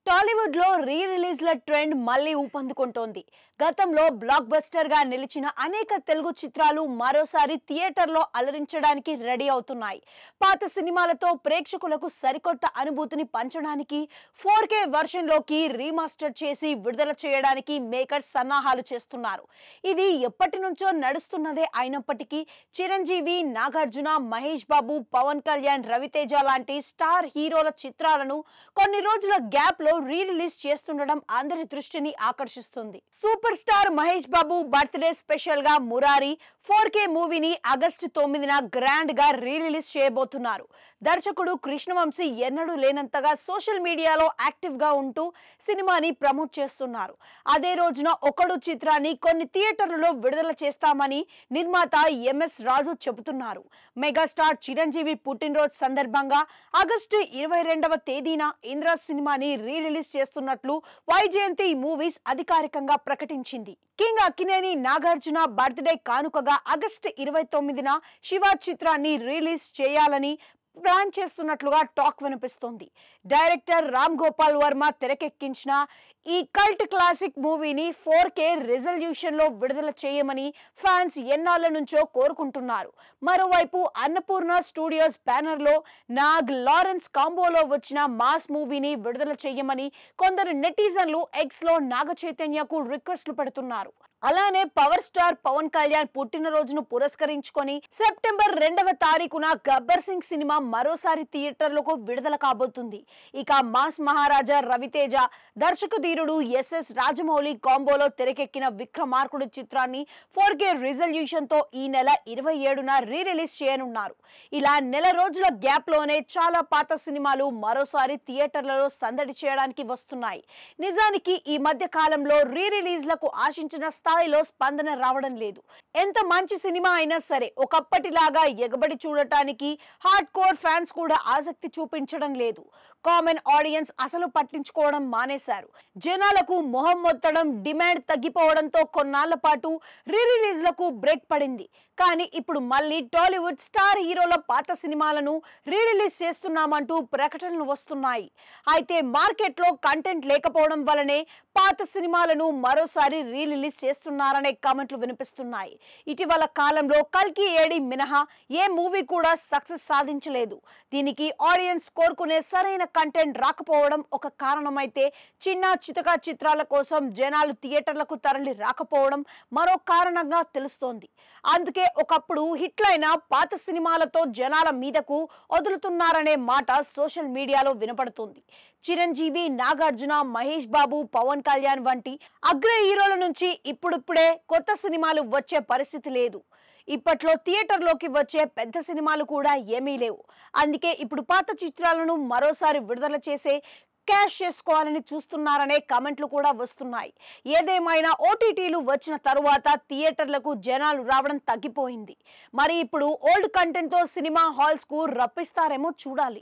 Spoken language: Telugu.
టాలీవుడ్ లో రీ రిలీజ్ల ట్రెండ్ మళ్ళీ ఊపందుకుంటోంది. గతంలో బ్లాక్ బస్టర్ గా నిలిచిన అనేక తెలుగు చిత్రాలు మరోసారి థియేటర్లో అలరించడానికి రెడీ అవుతున్నాయి. పాత సినిమాలతో ప్రేక్షకులకు సరికొత్త అనుభూతిని పంచడానికి 4K వర్షన్ లోకి రీమాస్టర్ చేసి విడుదల చేయడానికి మేకర్స్ సన్నాహాలు చేస్తున్నారు. ఇది ఎప్పటి నుంచో నడుస్తున్నదే అయినప్పటికీ చిరంజీవి, నాగార్జున, మహేష్ బాబు, పవన్ కళ్యాణ్, రవితేజ లాంటి స్టార్ హీరోల చిత్రాలను కొన్ని రోజుల గ్యాప్ లో రీ రిలీజ్ చేస్తుండడం అందరి దృష్టిని ఆకర్షిస్తుంది. Super star Mahesh Babu birthday special గా మురారి 4K మూవీని ఆగస్టు 9న గ్రాండ్ గా రీ రిలీజ్ చేయబోతున్నారు. దర్శకుడు కృష్ణవంశీ ఎన్నడూ లేనంతగా సోషల్ మీడియాలో యాక్టివ్ గా ఉంటూ సినిమాని ప్రమోట్ చేస్తున్నారు. అదే రోజున ఒకడు చిత్రాన్ని కొన్ని థియేటర్లలో విడుదల చేస్తామని నిర్మాత ఎంఎస్ రాజు చెబుతున్నారు. మెగాస్టార్ చిరంజీవి పుట్టినరోజు సందర్భంగా ఆగస్టు 22వ తేదీన ఇంద్ర సినిమాని రీ రిలీజ్ చేస్తున్నట్లు వైజయంతి మూవీస్ అధికారికంగా ప్రకటించింది. కింగ్ అక్కినేని నాగార్జున బర్త్డే కానుకగా ఆగస్టు 29న శివ చిత్రాన్ని రిలీజ్ చేయాలని ప్లాన్ చేస్తున్నట్లుగా టాక్ వినిపిస్తోంది. డైరెక్టర్ రామ్ గోపాల్ వర్మ తెరకెక్కించిన ఈ కల్ట్ క్లాసిక్ మూవీని 4K రిజల్యూషన్ లో విడుదల చేయమని ఫ్యాన్స్ ఎన్నాళ్ల నుంచో కోరుకుంటున్నారు. మరోవైపు అన్నపూర్ణ స్టూడియోస్ బ్యానర్ లో నాగ్ లారెన్స్ కాంబోలో వచ్చిన మాస్ మూవీని విడుదల చేయమని కొందరు నెటిజన్లు ఎక్స్ లో నాగ చైతన్యకు రిక్వెస్ట్లు పెడుతున్నారు. అలానే పవర్ స్టార్ పవన్ కళ్యాణ్ పుట్టినరోజును పురస్కరించుకొని సెప్టెంబర్ 2వ తారీఖున గబ్బర్ సింగ్ సినిమా మరోసారి థియేటర్లకు విడుదల కాబోతుంది. ఇక మాస్ మహారాజా రవితేజ, దర్శకధీరుడు ఎస్ఎస్ రాజమౌళి కాంబోలో తెరకెక్కిన విక్రమార్కుడు చిత్రాన్ని 4K రిజల్యూషన్ తో ఈ నెల 27న రీ రిలీజ్ చేయనున్నారు. ఇలా నెల రోజుల గ్యాప్ లోనే చాలా పాత సినిమాలు మరోసారి థియేటర్లలో సందడి చేయడానికి వస్తున్నాయి. నిజానికి ఈ మధ్య కాలంలో రీ రిలీజ్లకు ఆశించిన స్థాయిలో స్పందన రావడం లేదు. ఎంత మంచి సినిమా అయినా సరే ఒకప్పటిలాగా ఎగబడి చూడటానికి హార్డ్ కోర్ ఫ్యాన్స్ కూడా ఆసక్తి చూపించడం లేదు. కామన్ ఆడియన్స్ అసలు పట్టించుకోవడం మానేశారు. జనాలకు మొహం మొత్తడం, డిమాండ్ తగ్గిపోవడంతో కొన్నాళ్ల పాటు రీ రిలీజ్లకు బ్రేక్ పడింది. కానీ ఇప్పుడు మళ్ళీ టాలీవుడ్ స్టార్ హీరోల పాత సినిమాలను రీ రిలీజ్ చేస్తున్నామంటూ ప్రకటనలు వస్తున్నాయి. అయితే మార్కెట్లో కంటెంట్ లేకపోవడం వల్లనే పాత సినిమాలను మరోసారి రీ రిలీజ్ చేస్తున్నారనే కామెంట్లు వినిపిస్తున్నాయి. ఇటీవల కాలంలో కల్కి ఏడి మినహా ఏ మూవీ కూడా సక్సెస్ సాధించలేదు. దీనికి ఆడియన్స్ కోరుకునే సరైన కంటెంట్ రాకపోవడం ఒక కారణమైతే చిన్న చితక చిత్రాల కోసం జనాలు థియేటర్లకు తరలి రాకపోవడం మరో కారణంగా తెలుస్తోంది. అందుకే ఒకప్పుడు హిట్లైన పాత సినిమాలతో జనాల మీదకు వదులుతున్నారనే మాట సోషల్ మీడియాలో వినపడుతుంది. చిరంజీవి, నాగార్జున, మహేష్ బాబు, పవన్ కళ్యాణ్ వంటి అగ్ర హీరోల నుంచి ఇప్పుడిప్పుడే కొత్త సినిమాలు వచ్చే పరిస్థితి లేదు. ఇప్పట్లో థియేటర్లోకి వచ్చే పెద్ద సినిమాలు కూడా ఏమీ లేవు. అందుకే ఇప్పుడు పాత చిత్రాలను మరోసారి విడుదల చేసే క్యాష్ చేసుకోవాలని చూస్తున్నారనే కామెంట్లు కూడా వస్తున్నాయి. ఏదేమైనా ఓటీటీలు వచ్చిన తరువాత థియేటర్లకు జనాలు రావడం తగ్గిపోయింది. మరి ఇప్పుడు ఓల్డ్ కంటెంట్ తో సినిమా హాల్స్ కు రప్పిస్తారేమో చూడాలి.